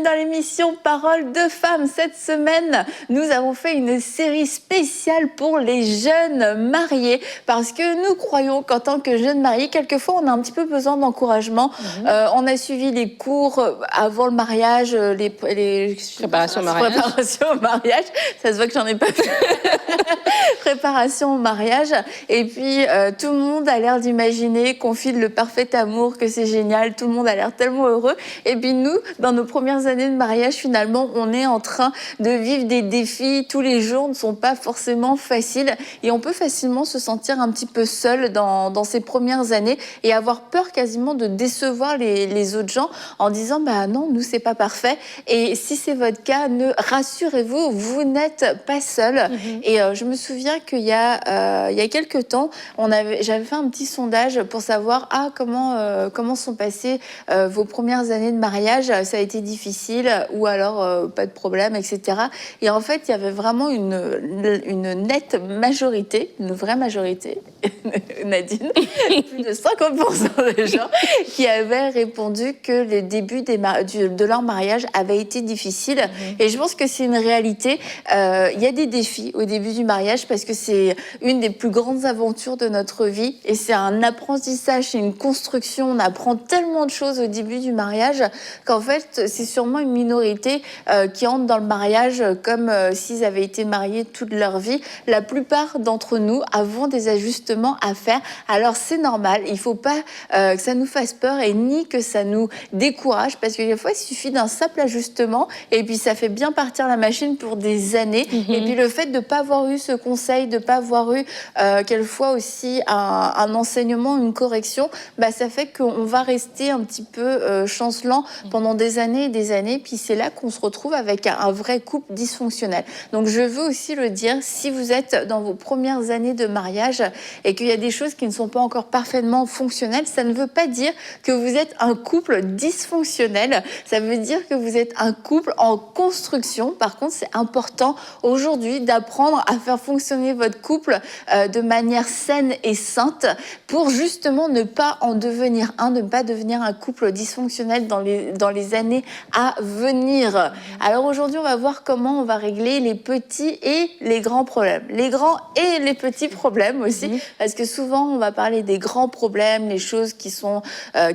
dans l'émission Parole de femmes. Cette semaine, nous avons fait une série spéciale pour les jeunes mariés parce que nous croyons qu'en tant que jeunes mariés, quelquefois, on a un petit peu besoin d'encouragement. On a suivi les cours avant le mariage, les préparations au mariage. Ça se voit que j'en ai pas fait. Préparation au mariage. Et puis, tout le monde a l'air d'imaginer qu'on file le parfait amour, que c'est génial. Tout le monde a l'air tellement heureux. Et puis nous, dans nos premières années de mariage, finalement, on est en train de vivre des défis. Tous les jours ne sont pas forcément faciles. Et on peut facilement se sentir un petit peu seul dans ces premières années et avoir peur quasiment de décevoir les autres gens en disant « bah non, nous, c'est pas parfait ». Et si c'est votre cas, rassurez-vous, vous n'êtes pas seul. Et je me souviens qu'il y a quelques temps, j'avais fait un petit sondage pour savoir comment sont passées vos premières années de mariage. Ça a été difficile ou alors pas de problème, etc. Et en fait, il y avait vraiment une nette majorité, une vraie majorité, Nadine, plus de 50% des gens qui avaient répondu que le début de leur mariage avait été difficile. Et je pense que c'est une réalité. Il y a des défis au début du mariage parce que c'est une des plus grandes aventures de notre vie et c'est un apprentissage, c'est une construction. On apprend tellement de choses au début du mariage qu'en fait, c'est sûrement une minorité qui entre dans le mariage comme s'ils avaient été mariés toute leur vie. La plupart d'entre nous avons des ajustements à faire. Alors, c'est normal. Il ne faut pas que ça nous fasse peur et ni que ça nous décourage parce que des fois, il suffit d'un simple ajustement et puis ça fait bien partir la machine pour des années. Et puis, le fait de ne pas avoir eu ce conseil, de ne pas avoir eu quelquefois aussi un enseignement, une correction, bah, ça fait qu'on va rester un petit peu chancelant pendant des années et des années. Puis c'est là qu'on se retrouve avec un vrai couple dysfonctionnel. Donc je veux aussi le dire, si vous êtes dans vos premières années de mariage et qu'il y a des choses qui ne sont pas encore parfaitement fonctionnelles, ça ne veut pas dire que vous êtes un couple dysfonctionnel. Ça veut dire que vous êtes un couple en construction. Par contre, c'est important aujourd'hui d'apprendre à faire fonctionner votre couple de manière saine et sainte pour justement ne pas en devenir ne pas devenir un couple dysfonctionnel dans les années à venir. Alors aujourd'hui, on va voir comment on va régler les petits et les grands problèmes. Les grands et les petits problèmes aussi, parce que souvent, on va parler des grands problèmes, les choses qui sont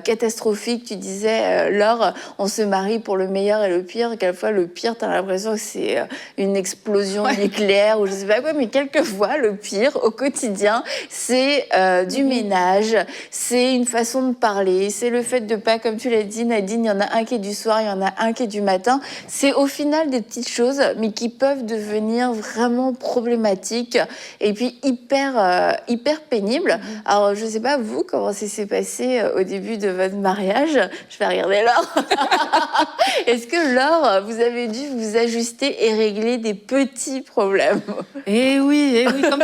catastrophiques. Tu disais, Laure, on se marie pour le meilleur et le pire. Quelquefois, le pire, tu as l'impression que c'est une explosion nucléaire ou je sais pas quoi, mais quelquefois, le pire au quotidien, c'est du ménage, c'est une façon de parler, c'est le fait de pas, comme tu l'as dit Nadine, il y en a un qui est du soir, il y en a un qui est du matin. C'est au final des petites choses, mais qui peuvent devenir vraiment problématiques et puis hyper pénibles. Alors, je sais pas vous, comment ça s'est passé au début de votre mariage. Je vais regarder Laure. Est-ce que Laure, vous avez dû vous ajuster et régler des petits problèmes? Eh oui, comme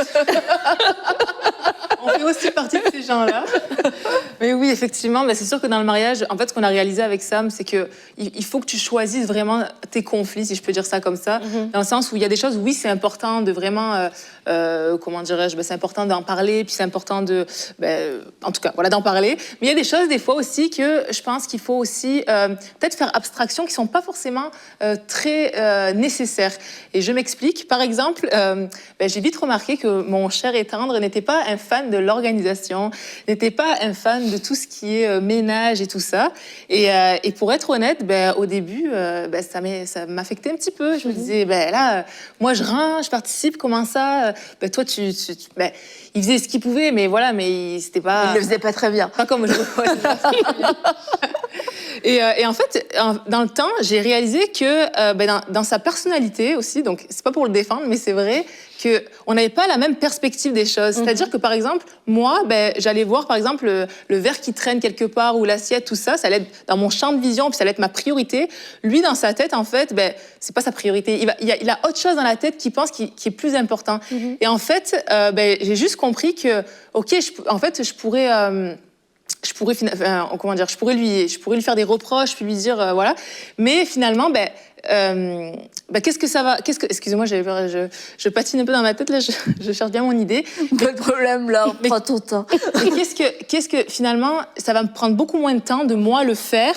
on fait aussi partie de ces gens-là. Mais oui, effectivement, mais c'est sûr que dans le mariage, en fait, ce qu'on a réalisé avec Sam, c'est que il faut que tu choisisses vraiment tes conflits, si je peux dire ça comme ça, dans le sens où il y a des choses, oui, c'est important de vraiment, comment dirais-je, c'est important d'en parler, puis c'est important en tout cas, voilà, d'en parler. Mais il y a des choses, des fois aussi, que je pense qu'il faut aussi peut-être faire abstraction, qui sont pas forcément très nécessaires. Et je m'explique. Par exemple, j'ai vite remarqué que mon cher et tendre n'était pas un fan de l'organisation, n'était pas un fan de tout ce qui est ménage et tout ça. Et pour être honnête, au début, ça m'affectait un petit peu. Je me disais, là, moi je range, je participe, comment ça? Toi, il faisait ce qu'il pouvait, mais voilà, mais c'était pas... Il le faisait pas très bien. Pas comme je... Et en fait, dans le temps, j'ai réalisé que dans sa personnalité aussi, donc c'est pas pour le défendre, mais c'est vrai qu'on n'avait pas la même perspective des choses. C'est-à-dire que, par exemple, moi, j'allais voir, par exemple, le verre qui traîne quelque part ou l'assiette, tout ça, ça allait être dans mon champ de vision, puis ça allait être ma priorité. Lui, dans sa tête, en fait, c'est pas sa priorité. Il a autre chose dans la tête qu'il pense qui est plus important. Et en fait, j'ai juste compris que, OK, je pourrais... je pourrais lui faire des reproches, puis lui dire voilà, mais finalement qu'est-ce que ça va, excusez-moi, je patine un peu dans ma tête là, je cherche bien mon idée. Pas de problème, Laure, prends ton temps. Mais qu'est-ce que finalement, ça va me prendre beaucoup moins de temps de moi le faire,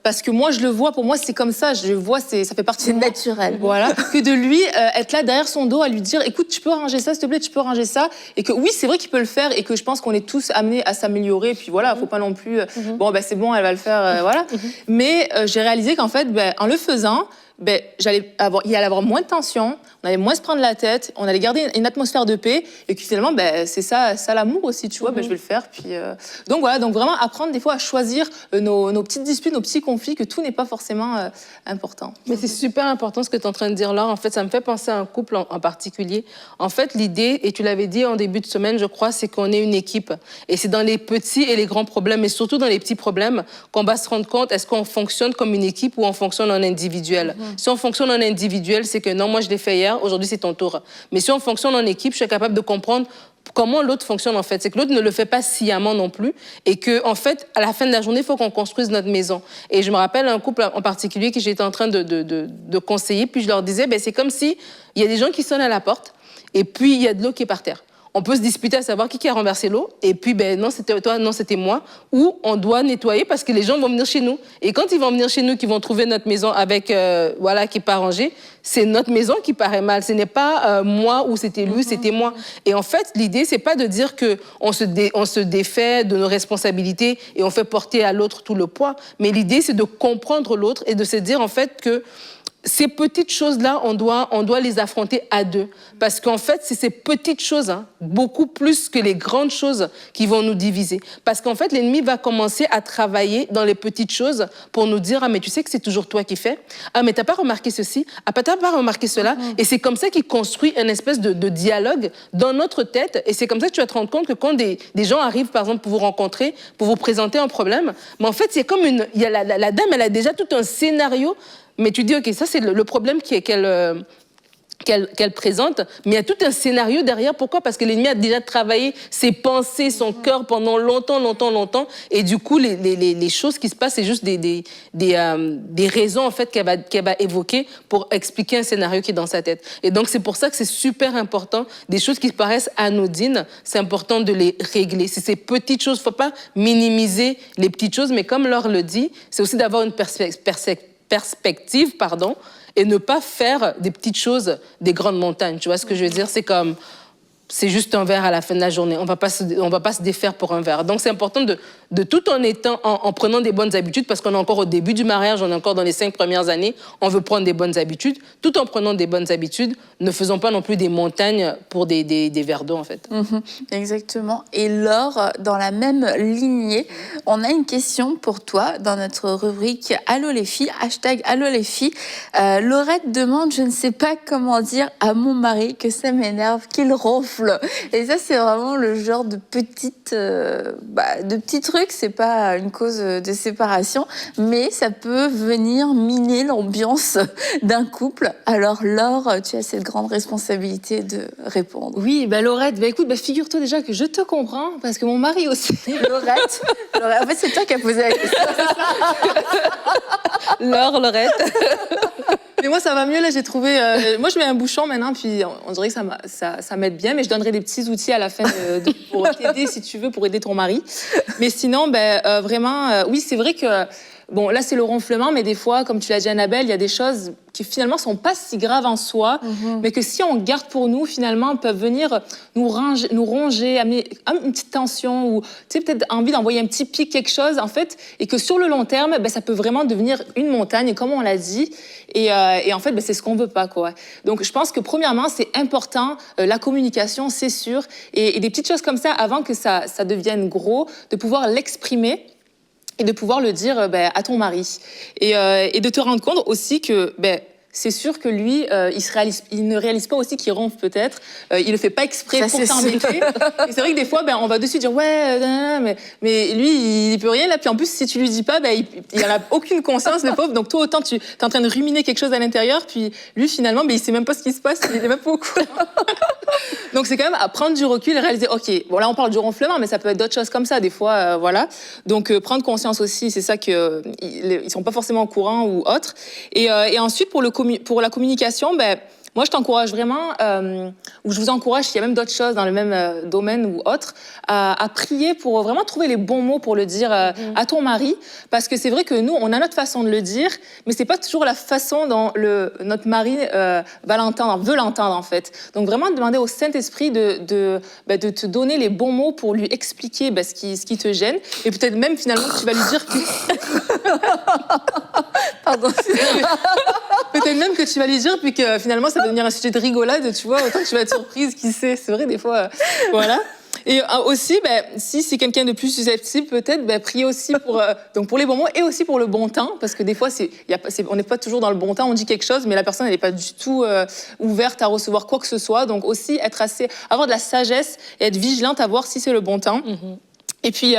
parce que moi je le vois, pour moi c'est comme ça, je vois, ça fait partie de moi. C'est naturel. Voilà, que de lui être là derrière son dos à lui dire, écoute, tu peux ranger ça, s'il te plaît, tu peux ranger ça, et que oui, c'est vrai qu'il peut le faire, et que je pense qu'on est tous amenés à s'améliorer, et puis voilà, faut pas non plus, c'est bon, elle va le faire, voilà. Mais j'ai réalisé qu'en fait, en le faisant, il allait avoir moins de tension, on allait moins se prendre la tête, on allait garder une atmosphère de paix, et puis finalement, c'est ça l'amour aussi, tu vois, je vais le faire. Puis, donc voilà, donc vraiment apprendre des fois à choisir nos petites disputes, nos petits conflits, que tout n'est pas forcément important. Mais c'est super important ce que tu es en train de dire, Laure. En fait, ça me fait penser à un couple en particulier. En fait, l'idée, et tu l'avais dit en début de semaine, je crois, c'est qu'on est une équipe. Et c'est dans les petits et les grands problèmes, et surtout dans les petits problèmes, qu'on va se rendre compte, est-ce qu'on fonctionne comme une équipe ou on fonctionne en individuel. Si on fonctionne en individuel, c'est que non, moi je l'ai fait hier, aujourd'hui c'est ton tour. Mais si on fonctionne en équipe, je suis capable de comprendre comment l'autre fonctionne en fait. C'est que l'autre ne le fait pas sciemment non plus et que en fait, à la fin de la journée, il faut qu'on construise notre maison. Et je me rappelle un couple en particulier que j'étais en train de conseiller, puis je leur disais, c'est comme si il y a des gens qui sonnent à la porte et puis il y a de l'eau qui est par terre. On peut se disputer à savoir qui a renversé l'eau, et puis non, c'était toi, non, c'était moi, ou on doit nettoyer parce que les gens vont venir chez nous. Et quand ils vont venir chez nous, qu'ils vont trouver notre maison avec, qui n'est pas rangée, c'est notre maison qui paraît mal. Ce n'est pas moi ou c'était lui, c'était moi. Et en fait, l'idée, c'est pas de dire qu'on se défait de nos responsabilités et on fait porter à l'autre tout le poids, mais l'idée, c'est de comprendre l'autre et de se dire en fait que ces petites choses-là, on doit les affronter à deux. Parce qu'en fait, c'est ces petites choses, beaucoup plus que les grandes choses qui vont nous diviser. Parce qu'en fait, l'ennemi va commencer à travailler dans les petites choses pour nous dire « Ah, mais tu sais que c'est toujours toi qui fais. Ah, mais t'as pas remarqué ceci. Ah, t'as pas remarqué cela. » Et c'est comme ça qu'il construit une espèce de dialogue dans notre tête. Et c'est comme ça que tu vas te rendre compte que quand des gens arrivent, par exemple, pour vous rencontrer, pour vous présenter un problème, mais en fait, c'est comme la dame, elle a déjà tout un scénario. Mais tu dis, OK, ça, c'est le problème qu'elle présente, mais il y a tout un scénario derrière. Pourquoi? Parce que l'ennemi a déjà travaillé ses pensées, son cœur pendant longtemps. Et du coup, les choses qui se passent, c'est juste des raisons, en fait, qu'elle va évoquer pour expliquer un scénario qui est dans sa tête. Et donc, c'est pour ça que c'est super important. Des choses qui paraissent anodines, c'est important de les régler. C'est ces petites choses. Il ne faut pas minimiser les petites choses, mais comme Laure le dit, c'est aussi d'avoir une perspective, et ne pas faire des petites choses des grandes montagnes. Tu vois ce que je veux dire? C'est juste un verre à la fin de la journée. On va pas se défaire pour un verre. Donc, c'est important de tout en prenant des bonnes habitudes, parce qu'on est encore au début du mariage, on est encore dans les 5 premières années, on veut prendre des bonnes habitudes. Tout en prenant des bonnes habitudes, ne faisons pas non plus des montagnes pour des verres d'eau, en fait. Exactement. Et Laure, dans la même lignée, on a une question pour toi dans notre rubrique « Allô les filles », #Allô les filles. Laurette demande « Je ne sais pas comment dire à mon mari que ça m'énerve, qu'il ronfle ». Et ça, c'est vraiment le genre de petits trucs. C'est pas une cause de séparation, mais ça peut venir miner l'ambiance d'un couple. Alors, Laure, tu as cette grande responsabilité de répondre. Oui, Laurette, écoute, figure-toi déjà que je te comprends, parce que mon mari aussi. Laurette, en fait, c'est toi qui as posé la question. Laurette. Mais moi, ça va mieux, là, j'ai trouvé... moi, je mets un bouchon maintenant, puis on dirait que ça m'aide bien, mais je donnerai des petits outils à la fin pour t'aider, si tu veux, pour aider ton mari. Mais sinon, vraiment, oui, c'est vrai que... Bon, là, c'est le ronflement, mais des fois, comme tu l'as dit, Annabelle, il y a des choses qui, finalement, sont pas si graves en soi, mais que si on garde pour nous, finalement, peuvent venir nous ronger, amener une petite tension, ou, tu sais, peut-être envie d'envoyer un petit pic, quelque chose, en fait, et que sur le long terme, ça peut vraiment devenir une montagne, comme on l'a dit, et en fait, c'est ce qu'on veut pas, quoi. Donc, je pense que, premièrement, c'est important, la communication, c'est sûr, et des petites choses comme ça, avant que ça devienne gros, de pouvoir l'exprimer, et de pouvoir le dire à ton mari. Et de te rendre compte aussi que c'est sûr que lui, il ne réalise pas aussi qu'il ronfle peut-être. Il le fait pas exprès Ça, pour c'est t'embêter. Et c'est vrai que des fois, on va dessus dire ouais, mais lui, il peut rien là. Puis en plus, si tu lui dis pas, il en a aucune conscience, le pauvre. Donc toi, autant tu es en train de ruminer quelque chose à l'intérieur, puis lui finalement, il sait même pas ce qui se passe. Il est même pas au courant. Donc c'est quand même à prendre du recul et réaliser, ok, bon là on parle du ronflement, mais ça peut être d'autres choses comme ça des fois, voilà. Donc prendre conscience aussi, c'est ça que ils sont pas forcément au courant ou autre. Et ensuite pour la communication, moi, je t'encourage vraiment, ou je vous encourage, s'il y a même d'autres choses dans le même domaine ou autre, à prier pour vraiment trouver les bons mots pour le dire à ton mari. Parce que c'est vrai que nous, on a notre façon de le dire, mais c'est pas toujours la façon dont notre mari veut l'entendre, en fait. Donc, vraiment, demander au Saint-Esprit de te donner les bons mots pour lui expliquer ce qui te gêne. Et peut-être même, finalement, que tu vas lui dire que... Pardon. Peut-être même que tu vas lui dire, puis que finalement, ça va devenir un sujet de rigolade, tu vois, autant que tu vas être surprise, qui sait, c'est vrai, des fois, voilà. Et aussi, si c'est quelqu'un de plus susceptible, peut-être, prier aussi pour les bons mots et aussi pour le bon temps, parce que des fois, on n'est pas toujours dans le bon temps, on dit quelque chose, mais la personne, elle n'est pas du tout ouverte à recevoir quoi que ce soit, donc aussi avoir de la sagesse et être vigilante à voir si c'est le bon temps. Mm-hmm. Et puis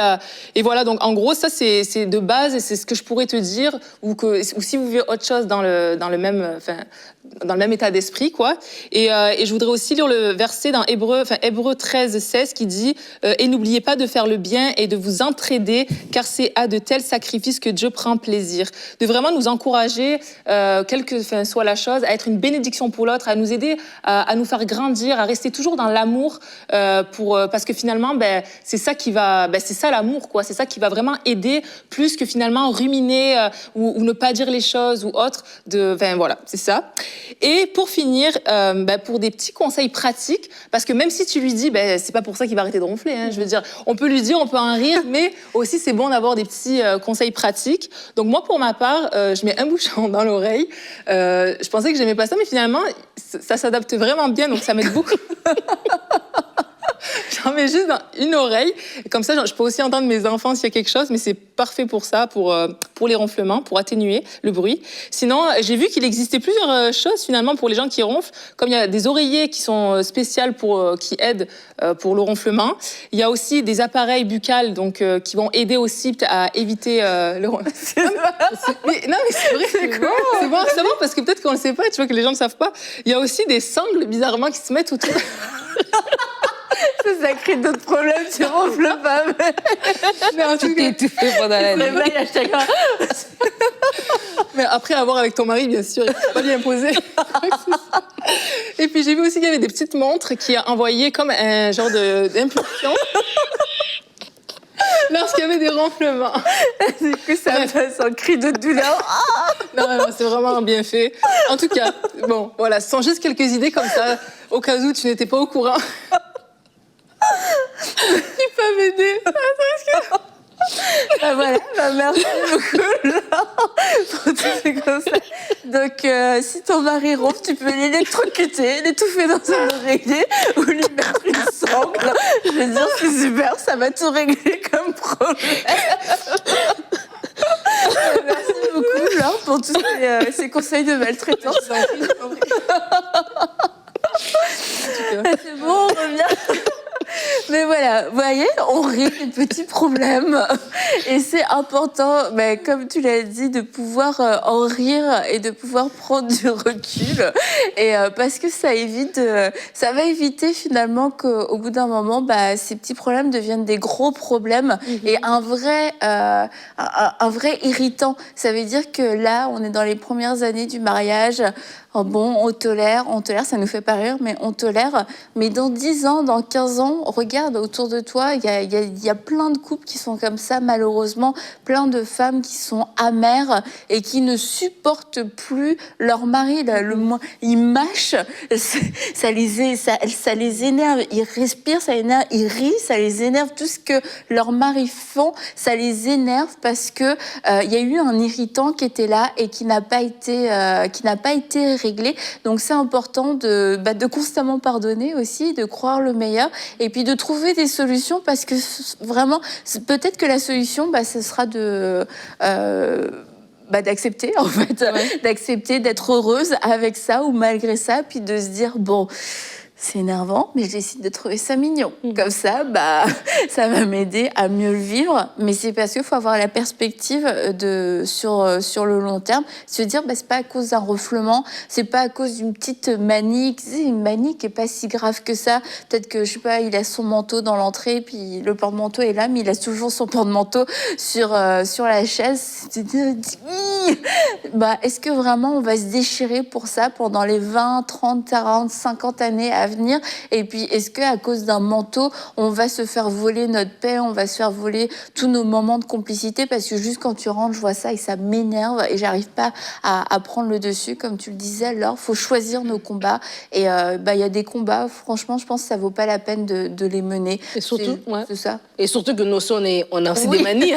et voilà, donc en gros ça c'est de base et c'est ce que je pourrais te dire, ou si vous vivez autre chose dans le même état d'esprit, quoi. Et je voudrais aussi lire le verset dans Hébreux 13:16 qui dit et n'oubliez pas de faire le bien et de vous entraider, car c'est à de tels sacrifices que Dieu prend plaisir. De vraiment nous encourager, quelle que soit la chose, à être une bénédiction pour l'autre, à nous aider à nous faire grandir, à rester toujours dans l'amour, parce que finalement c'est ça qui va c'est ça l'amour, quoi. C'est ça qui va vraiment aider, plus que finalement ruminer ou ne pas dire les choses ou autre. Voilà, c'est ça. Et pour finir, pour des petits conseils pratiques, parce que même si tu lui dis, c'est pas pour ça qu'il va arrêter de ronfler. Hein, je veux dire, on peut lui dire, on peut en rire, mais aussi c'est bon d'avoir des petits conseils pratiques. Donc moi, pour ma part, je mets un bouchon dans l'oreille. Je pensais que j'aimais pas ça, mais finalement, ça s'adapte vraiment bien, donc ça m'aide beaucoup. J'en mets juste dans une oreille. Comme ça, je peux aussi entendre mes enfants s'il y a quelque chose, mais c'est parfait pour ça, pour les ronflements, pour atténuer le bruit. Sinon, j'ai vu qu'il existait plusieurs choses finalement pour les gens qui ronflent. Comme il y a des oreillers qui sont spéciaux qui aident pour le ronflement. Il y a aussi des appareils buccaux qui vont aider aussi à éviter le ronflement. Non, mais c'est vrai. C'est cool. C'est bon à savoir parce que peut-être qu'on ne le sait pas, tu vois, que les gens ne savent pas. Il y a aussi des sangles bizarrement qui se mettent autour. Ça crée d'autres problèmes, tu ronfles pas. Mais en tout cas, tout fait pendant la nuit. Mais après, à voir avec ton mari, bien sûr, il ne faut pas lui imposer. Et puis, j'ai vu aussi qu'il y avait des petites montres qui envoyaient comme un genre d'impulsion lorsqu'il y avait des ronflements. Du coup, ça passe en cri de douleur. Non, c'est vraiment bien fait. En tout cas, bon, voilà, ce sont juste quelques idées comme ça, au cas où tu n'étais pas au courant. Qui peuvent m'aider. Voilà, merci beaucoup pour tous ces conseils. Donc, si ton mari ronfle, tu peux l'électrocuter, l'étouffer dans un oreiller ou lui mettre une sangle. Je veux dire, c'est super, ça va tout régler comme problème. Merci beaucoup, Laure, pour tous ces conseils de maltraitance. C'est bon, on revient. Mais voilà, vous voyez, on rit des petits problèmes. Et c'est important, comme tu l'as dit, de pouvoir en rire et de pouvoir prendre du recul. Et parce que ça va éviter finalement qu'au bout d'un moment, ces petits problèmes deviennent des gros problèmes et un vrai irritant. Ça veut dire que là, on est dans les premières années du mariage. Oh bon, on tolère, ça nous fait pas rire, mais on tolère. Mais dans 10 ans, dans 15 ans, regarde autour de toi, il y a plein de couples qui sont comme ça, malheureusement, plein de femmes qui sont amères et qui ne supportent plus leur mari. Là, ils mâchent, ça les énerve. Ils respirent, ça énerve, ils rient, ça les énerve. Tout ce que leurs maris font, ça les énerve parce que il y a eu un irritant qui était là et qui n'a pas été réglé. Donc c'est important de constamment pardonner aussi, de croire le meilleur et puis de trouver des solutions parce que vraiment, peut-être que la solution, ce sera d'accepter en fait, d'accepter d'être heureuse avec ça ou malgré ça, puis de se dire bon, c'est énervant, mais je décide de trouver ça mignon. Comme ça, ça va m'aider à mieux le vivre. Mais c'est parce qu'il faut avoir la perspective sur le long terme, se dire, c'est pas à cause d'un refoulement, c'est pas à cause d'une petite manie. C'est une manie qui est pas si grave que ça. Peut-être que, je sais pas, il laisse son manteau dans l'entrée, puis le porte-manteau est là, mais il laisse toujours son porte-manteau sur la chaise. Est-ce que vraiment on va se déchirer pour ça pendant les 20, 30, 40, 50 années à venir? Et puis, est-ce qu'à cause d'un manteau, on va se faire voler notre paix, on va se faire voler tous nos moments de complicité? Parce que juste quand tu rentres, je vois ça et ça m'énerve et j'arrive pas à prendre le dessus. Comme tu le disais, alors, faut choisir nos combats. Et y a des combats, franchement, je pense que ça vaut pas la peine de les mener. Et surtout, c'est ça. Et surtout que nous aussi, on a aussi des manies.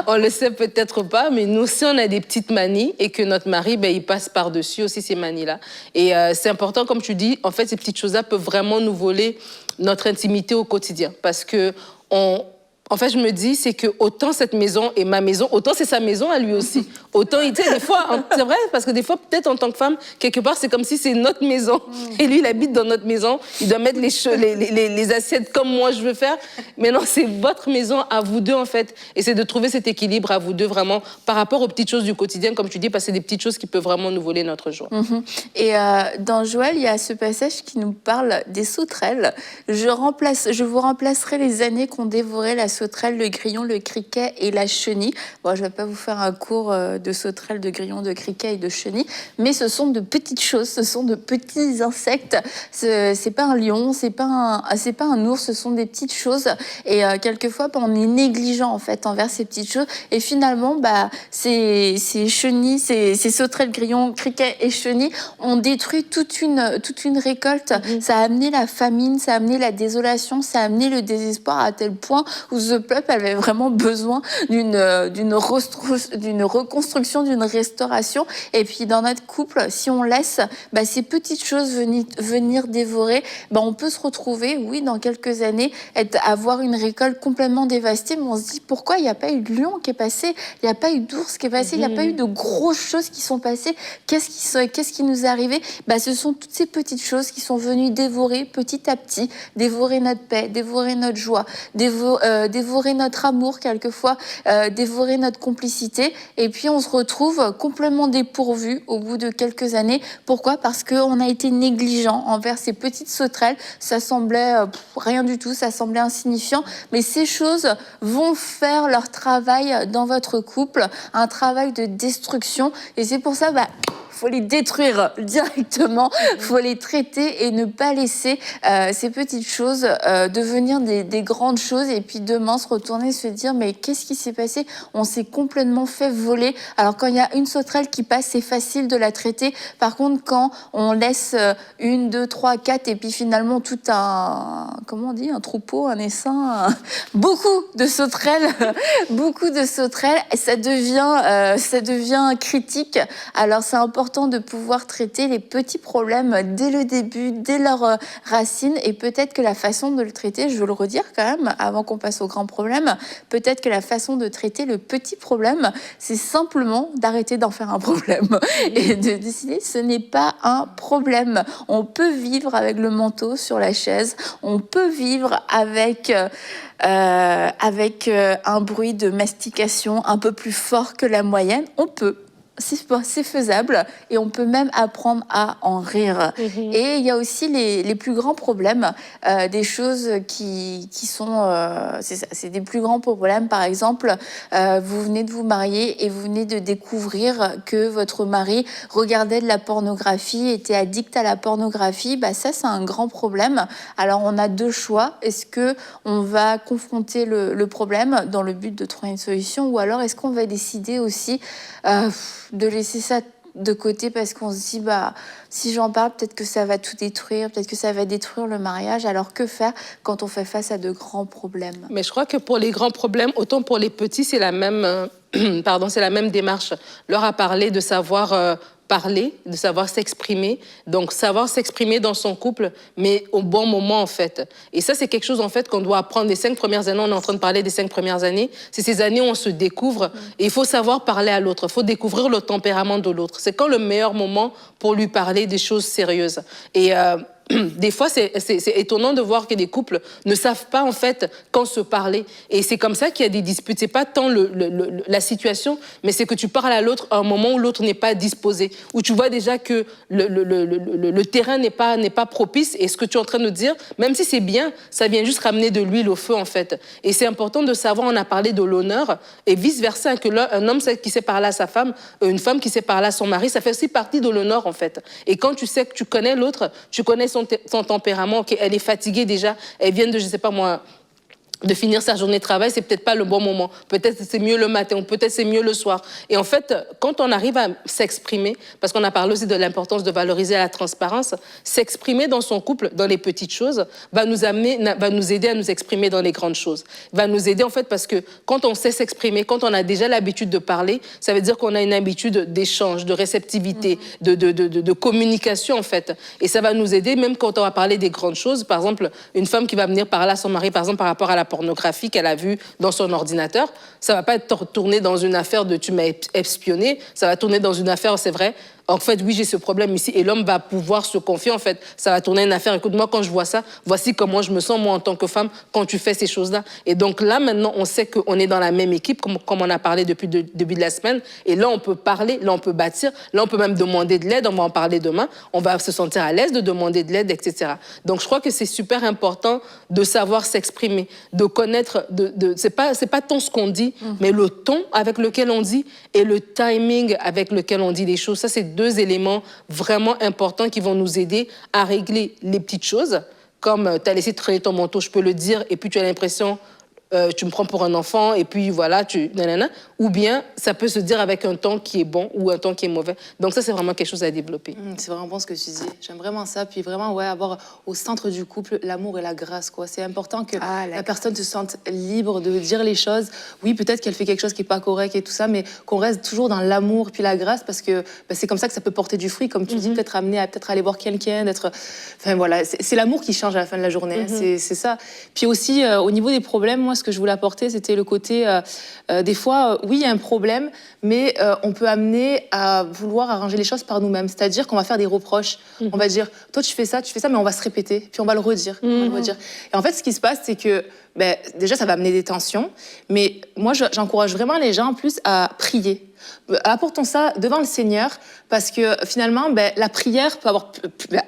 On le sait peut-être pas, mais nous aussi, on a des petites manies et que notre mari, il passe par-dessus aussi ces manies-là. Et c'est important, comme tu dis, en fait, ces petites choses-là peuvent vraiment nous voler notre intimité au quotidien. Parce que en fait, je me dis, c'est que autant cette maison est ma maison, autant c'est sa maison à lui aussi. Autant, tu sais, des fois, c'est vrai, parce que des fois, peut-être en tant que femme, quelque part, c'est comme si c'est notre maison. Et lui, il habite dans notre maison. Il doit mettre les assiettes comme moi je veux faire. Mais non, c'est votre maison à vous deux, en fait. Et c'est de trouver cet équilibre à vous deux, vraiment, par rapport aux petites choses du quotidien, comme tu dis, parce que c'est des petites choses qui peuvent vraiment nous voler notre joie. Et dans Joël, il y a ce passage qui nous parle des sauterelles. Je vous remplacerai les années qu'on dévorait la sauterelle, le grillon, le criquet et la chenille. Bon, je ne vais pas vous faire un cours de sauterelle, de grillon, de criquet et de chenille, mais ce sont de petites choses, ce sont de petits insectes. C'est pas un lion, c'est pas un ours, ce sont des petites choses. Et quelquefois, on est négligent en fait envers ces petites choses. Et finalement, ces chenilles, ces sauterelles, grillons, criquets et chenilles ont détruit toute une récolte. Ça a amené la famine, ça a amené la désolation, ça a amené le désespoir à tel point où ce peuple avait vraiment besoin d'une reconstruction, d'une restauration. Et puis dans notre couple, si on laisse ces petites choses venir dévorer, on peut se retrouver, oui, dans quelques années, avoir une récolte complètement dévastée, mais on se dit pourquoi il n'y a pas eu de lion qui est passé, il n'y a pas eu d'ours qui est passé, il n'y a pas eu de grosses choses qui sont passées. Qu'est-ce qui nous est arrivé? Ce sont toutes ces petites choses qui sont venues dévorer petit à petit, dévorer notre paix, dévorer notre joie, dévorer notre amour quelquefois, dévorer notre complicité. Et puis on se retrouve complètement dépourvu au bout de quelques années. Pourquoi? Parce qu'on a été négligent envers ces petites sauterelles. Ça semblait rien du tout, ça semblait insignifiant. Mais ces choses vont faire leur travail dans votre couple, un travail de destruction. Et c'est pour ça, faut les détruire directement, faut les traiter et ne pas laisser ces petites choses devenir des grandes choses et puis demain se retourner et se dire mais qu'est-ce qui s'est passé? On s'est complètement fait voler. Alors quand il y a une sauterelle qui passe, c'est facile de la traiter. Par contre, quand on laisse 1, 2, 3, 4 et puis finalement tout un troupeau, un essaim, beaucoup de sauterelles, ça devient critique. Alors c'est important de pouvoir traiter les petits problèmes dès le début, dès leur racine, et peut-être que la façon de le traiter, je veux le redire quand même, avant qu'on passe au grand problème, peut-être que la façon de traiter le petit problème, c'est simplement d'arrêter d'en faire un problème et de décider ce n'est pas un problème. On peut vivre avec le manteau sur la chaise, on peut vivre avec un bruit de mastication un peu plus fort que la moyenne, on peut. C'est faisable et on peut même apprendre à en rire. Et il y a aussi les plus grands problèmes, des choses qui sont... c'est des plus grands problèmes. Par exemple, vous venez de vous marier et vous venez de découvrir que votre mari regardait de la pornographie, était addict à la pornographie. Ça, c'est un grand problème. Alors, on a deux choix. Est-ce qu'on va confronter le problème dans le but de trouver une solution ou alors est-ce qu'on va décider aussi de laisser ça de côté parce qu'on se dit si j'en parle peut-être que ça va tout détruire, peut-être que ça va détruire le mariage. Alors que faire quand on fait face à de grands problèmes? Mais je crois que pour les grands problèmes, autant pour les petits, c'est la même c'est la même démarche. Leur a parlé de savoir parler, de savoir s'exprimer. Donc, savoir s'exprimer dans son couple, mais au bon moment, en fait. Et ça, c'est quelque chose, en fait, qu'on doit apprendre les 5 premières années. On est en train de parler des 5 premières années. C'est ces années où on se découvre. Et il faut savoir parler à l'autre. Il faut découvrir le tempérament de l'autre. C'est quand le meilleur moment pour lui parler des choses sérieuses. Et des fois, c'est étonnant de voir que des couples ne savent pas, en fait, quand se parler. Et c'est comme ça qu'il y a des disputes. C'est pas tant la situation, mais c'est que tu parles à l'autre à un moment où l'autre n'est pas disposé, où tu vois déjà que le terrain n'est pas propice. Et ce que tu es en train de dire, même si c'est bien, ça vient juste ramener de l'huile au feu, en fait. Et c'est important de savoir, on a parlé de l'honneur, et vice-versa, que là, un homme qui sait parler à sa femme, une femme qui sait parler à son mari, ça fait aussi partie de l'honneur, en fait. Et quand tu sais que tu connais l'autre, tu connais son tempérament, okay, elle est fatiguée déjà, elle vient de, je sais pas moi, de finir sa journée de travail, c'est peut-être pas le bon moment. Peut-être c'est mieux le matin, ou peut-être c'est mieux le soir. Et en fait, quand on arrive à s'exprimer, parce qu'on a parlé aussi de l'importance de valoriser la transparence, s'exprimer dans son couple, dans les petites choses, va nous aider à nous exprimer dans les grandes choses. Va nous aider en fait parce que quand on sait s'exprimer, quand on a déjà l'habitude de parler, ça veut dire qu'on a une habitude d'échange, de réceptivité, de communication en fait. Et ça va nous aider même quand on va parler des grandes choses. Par exemple, une femme qui va venir parler à son mari, par exemple par rapport à la pornographie qu'elle a vue dans son ordinateur, ça va pas être tourné dans une affaire de tu m'as espionné, ça va tourner dans une affaire, c'est vrai, en fait, oui, j'ai ce problème ici, et l'homme va pouvoir se confier, en fait, ça va tourner une affaire, écoute, moi, quand je vois ça, voici comment je me sens, moi, en tant que femme, quand tu fais ces choses-là. Et donc là, maintenant, on sait qu'on est dans la même équipe, comme on a parlé depuis le début de la semaine, et là, on peut parler, là, on peut bâtir, là, on peut même demander de l'aide, on va en parler demain, on va se sentir à l'aise de demander de l'aide, etc. Donc, je crois que c'est super important de savoir s'exprimer, de connaître, c'est pas tant ce qu'on dit, mais le ton avec lequel on dit, et le timing avec lequel on dit les choses. Ça, c'est 2 éléments vraiment importants qui vont nous aider à régler les petites choses, comme tu as laissé traîner ton manteau, je peux le dire, et puis tu as l'impression, tu me prends pour un enfant, et puis voilà, nanana. Ou bien, ça peut se dire avec un ton qui est bon ou un ton qui est mauvais. Donc ça, c'est vraiment quelque chose à développer. C'est vraiment bon ce que tu dis. J'aime vraiment ça. Puis vraiment, ouais, avoir au centre du couple l'amour et la grâce, quoi. C'est important que la personne se sente libre de dire les choses. Oui, peut-être qu'elle fait quelque chose qui n'est pas correct et tout ça, mais qu'on reste toujours dans l'amour puis la grâce, parce que c'est comme ça que ça peut porter du fruit, comme tu dis, peut-être amener à peut-être aller voir quelqu'un, d'être... Enfin voilà, c'est l'amour qui change à la fin de la journée. C'est ça. Puis aussi, au niveau des problèmes, moi, ce que je voulais apporter, c'était le côté, des fois, oui, il y a un problème, mais on peut amener à vouloir arranger les choses par nous-mêmes. C'est-à-dire qu'on va faire des reproches. On va dire, toi, tu fais ça, mais on va se répéter, puis on va le redire. On va le redire. Et en fait, ce qui se passe, c'est que déjà, ça va amener des tensions, mais moi, j'encourage vraiment les gens, en plus, à prier. Apportons ça devant le Seigneur, parce que finalement, la prière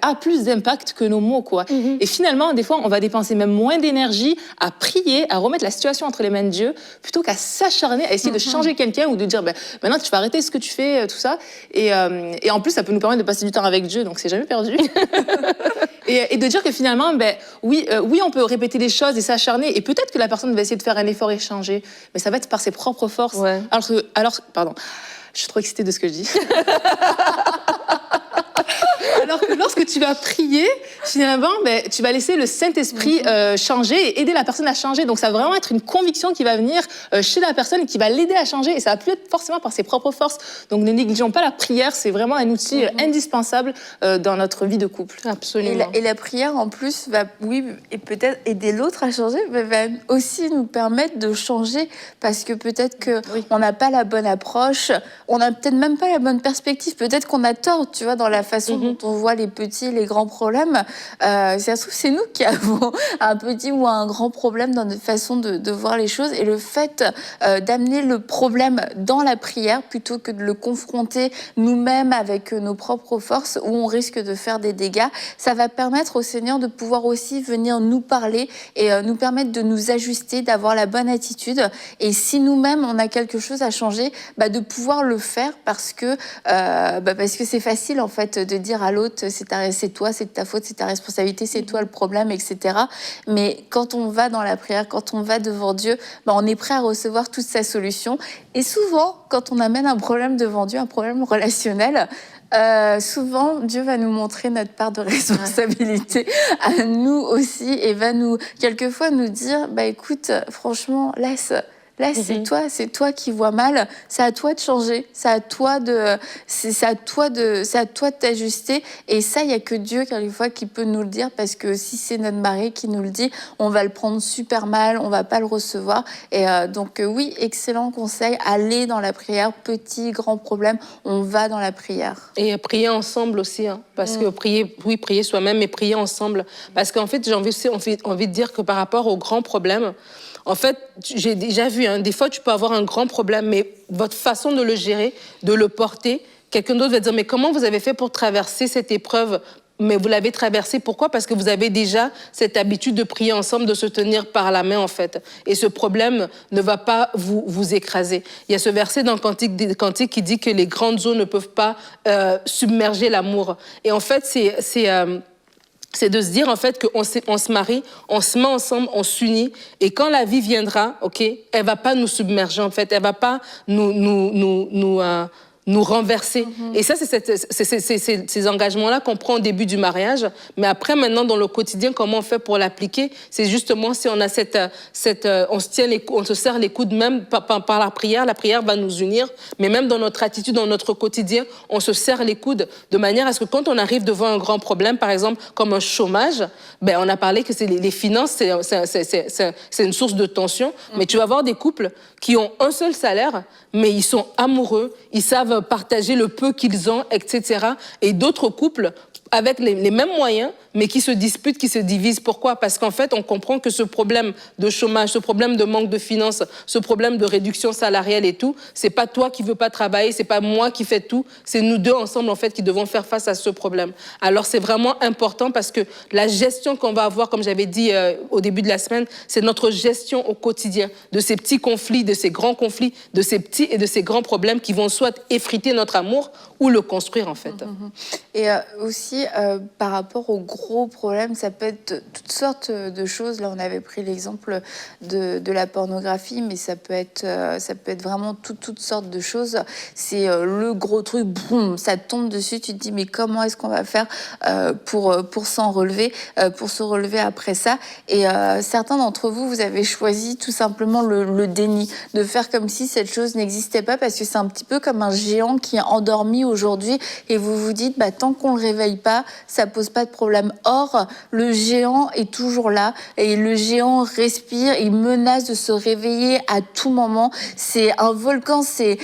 a plus d'impact que nos mots, quoi. Et finalement, des fois, on va dépenser même moins d'énergie à prier, à remettre la situation entre les mains de Dieu, plutôt qu'à s'acharner, à essayer de changer quelqu'un ou de dire, maintenant, tu vas arrêter ce que tu fais, tout ça. Et en plus, ça peut nous permettre de passer du temps avec Dieu, donc c'est jamais perdu. Et de dire que finalement, oui, on peut répéter les choses et s'acharner, et peut-être que la personne va essayer de faire un effort et changer, mais ça va être par ses propres forces. Ouais. Pardon, je suis trop excitée de ce que je dis. Alors que lorsque tu vas prier, finalement, tu vas laisser le Saint-Esprit changer et aider la personne à changer. Donc, ça va vraiment être une conviction qui va venir chez la personne et qui va l'aider à changer. Et ça va plus être forcément par ses propres forces. Donc, ne négligeons pas la prière. C'est vraiment un outil indispensable dans notre vie de couple. Absolument. Et la prière, en plus, va, oui, et peut-être aider l'autre à changer, mais va aussi nous permettre de changer. Parce que peut-être qu'on n'a pas la bonne approche, on n'a peut-être même pas la bonne perspective. Peut-être qu'on a tort, tu vois, dans la façon dont on voit les petits, les grands problèmes. Ça se trouve, c'est nous qui avons un petit ou un grand problème dans notre façon de voir les choses. Et le fait d'amener le problème dans la prière, plutôt que de le confronter nous-mêmes avec nos propres forces, où on risque de faire des dégâts, ça va permettre au Seigneur de pouvoir aussi venir nous parler et nous permettre de nous ajuster, d'avoir la bonne attitude. Et si nous-mêmes, on a quelque chose à changer, de pouvoir le faire, parce que c'est facile, en fait, de dire à l'autre, c'est toi, c'est ta faute, c'est ta responsabilité, c'est toi le problème, etc. Mais quand on va dans la prière, quand on va devant Dieu, on est prêt à recevoir toute sa solution. Et souvent, quand on amène un problème devant Dieu, un problème relationnel, souvent, Dieu va nous montrer notre part de responsabilité à nous aussi, et va quelquefois nous dire, écoute, franchement, laisse Là, c'est toi qui vois mal. C'est à toi de changer. C'est à toi de t'ajuster. Et ça, il y a que Dieu, quelquefois, qui peut nous le dire, parce que si c'est notre mari qui nous le dit, on va le prendre super mal, on va pas le recevoir. Et donc, oui, excellent conseil. Aller dans la prière, petit, grand problème, on va dans la prière. Et prier ensemble aussi, hein, parce que prier soi-même, mais prier ensemble. Parce qu'en fait, j'ai envie de dire que par rapport aux grands problèmes, en fait, j'ai déjà vu, hein, des fois, tu peux avoir un grand problème, mais votre façon de le gérer, de le porter, quelqu'un d'autre va dire, mais comment vous avez fait pour traverser cette épreuve ? Mais vous l'avez traversée, pourquoi ? Parce que vous avez déjà cette habitude de prier ensemble, de se tenir par la main, en fait. Et ce problème ne va pas vous écraser. Il y a ce verset dans le Cantique qui dit que les grandes eaux ne peuvent pas submerger l'amour. Et en fait, c'est de se dire, en fait, qu'on se marie, on se met ensemble, on s'unit, et quand la vie viendra, ok, elle va pas nous submerger, en fait, elle va pas nous renverser. Et ça, c'est ces engagements-là qu'on prend au début du mariage. Mais après, maintenant, dans le quotidien, comment on fait pour l'appliquer ? C'est justement si on a on se serre les coudes même par la prière va nous unir. Mais même dans notre attitude, dans notre quotidien, on se serre les coudes de manière à ce que quand on arrive devant un grand problème, par exemple, comme un chômage, ben, on a parlé que les finances, c'est une source de tension. Mais tu vas voir des couples qui ont un seul salaire, mais ils sont amoureux, ils savent partager le peu qu'ils ont, etc. Et d'autres couples avec les mêmes moyens, mais qui se disputent, qui se divisent. Pourquoi ? Parce qu'en fait, on comprend que ce problème de chômage, ce problème de manque de finances, ce problème de réduction salariale et tout, c'est pas toi qui veux pas travailler, c'est pas moi qui fais tout, c'est nous deux ensemble, en fait, qui devons faire face à ce problème. Alors, c'est vraiment important parce que la gestion qu'on va avoir, comme j'avais dit au début de la semaine, c'est notre gestion au quotidien de ces petits conflits, de ces grands conflits, de ces petits et de ces grands problèmes qui vont soit effriter notre amour ou le construire, en fait. Et aussi, par rapport aux gros problèmes, ça peut être toutes sortes de choses. Là, on avait pris l'exemple de la pornographie, mais ça peut être vraiment toutes sortes de choses. C'est le gros truc, boum, ça tombe dessus. Tu te dis, mais comment est-ce qu'on va faire pour s'en relever, pour se relever après ça ? Et certains d'entre vous, vous avez choisi tout simplement le déni, de faire comme si cette chose n'existait pas, parce que c'est un petit peu comme un géant qui est endormi aujourd'hui, et vous vous dites, bah, tant qu'on le réveille pas, ça pose pas de problème. Or, le géant est toujours là, et le géant respire, il menace de se réveiller à tout moment. C'est un volcan, c'est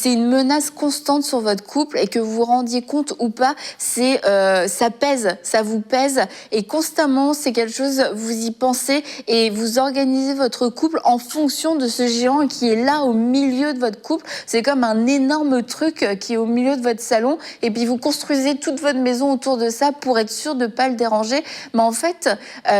une menace constante sur votre couple, et que vous vous rendiez compte ou pas, ça pèse, ça vous pèse, et constamment, c'est quelque chose, vous y pensez, et vous organisez votre couple en fonction de ce géant qui est là au milieu de votre couple. C'est comme un énorme truc qui est au milieu de votre salon, et puis vous construisez toute votre maison autour de ça pour être sûr de ne pas le déranger. Mais en fait,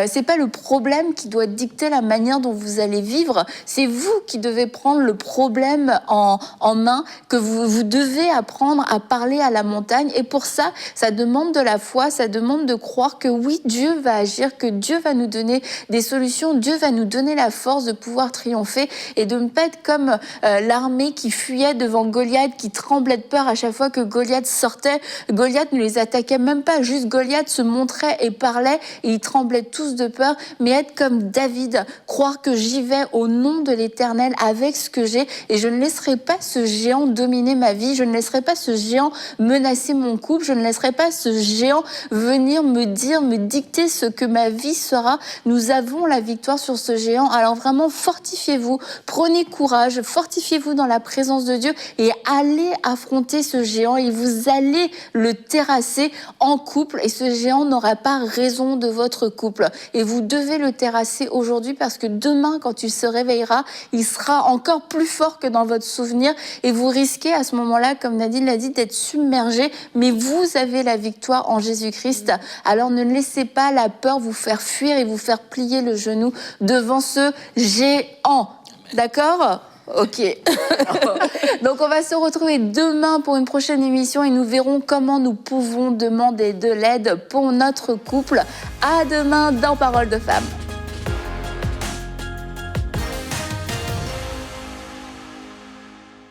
c'est pas le problème qui doit dicter la manière dont vous allez vivre, c'est vous qui devez prendre le problème en main, que vous devez apprendre à parler à la montagne. Et pour ça, ça demande de la foi, ça demande de croire que oui, Dieu va agir, que Dieu va nous donner des solutions, Dieu va nous donner la force de pouvoir triompher, et de ne pas être comme l'armée qui fuyait devant Goliath, qui tremblait de peur à chaque fois que Goliath sortait. Goliath ne les attaquait même pas, juste Goliath se montrait et parlait, et ils tremblaient tous de peur. Mais être comme David, croire que j'y vais au nom de l'Éternel avec ce que j'ai, et je ne laisserai pas ce géant dominer ma vie, je ne laisserai pas ce géant menacer mon couple, je ne laisserai pas ce géant venir me dicter ce que ma vie sera. Nous avons la victoire sur ce géant. Alors vraiment, fortifiez-vous, prenez courage, fortifiez-vous dans la présence de Dieu, et allez affronter ce géant, et vous allez le terrasser en couple, et ce géant n'aura pas raison de votre couple. Et vous devez le terrasser aujourd'hui, parce que demain, quand il se réveillera, il sera encore plus fort que dans votre souvenir, et vous risquez à ce moment-là, comme Nadine l'a dit, d'être submergé, mais vous avez la victoire en Jésus-Christ. Alors ne laissez pas la peur vous faire fuir et vous faire plier le genou devant ce géant. D'accord ? Ok. Donc on va se retrouver demain pour une prochaine émission, et nous verrons comment nous pouvons demander de l'aide pour notre couple. À demain dans Parole de Femme.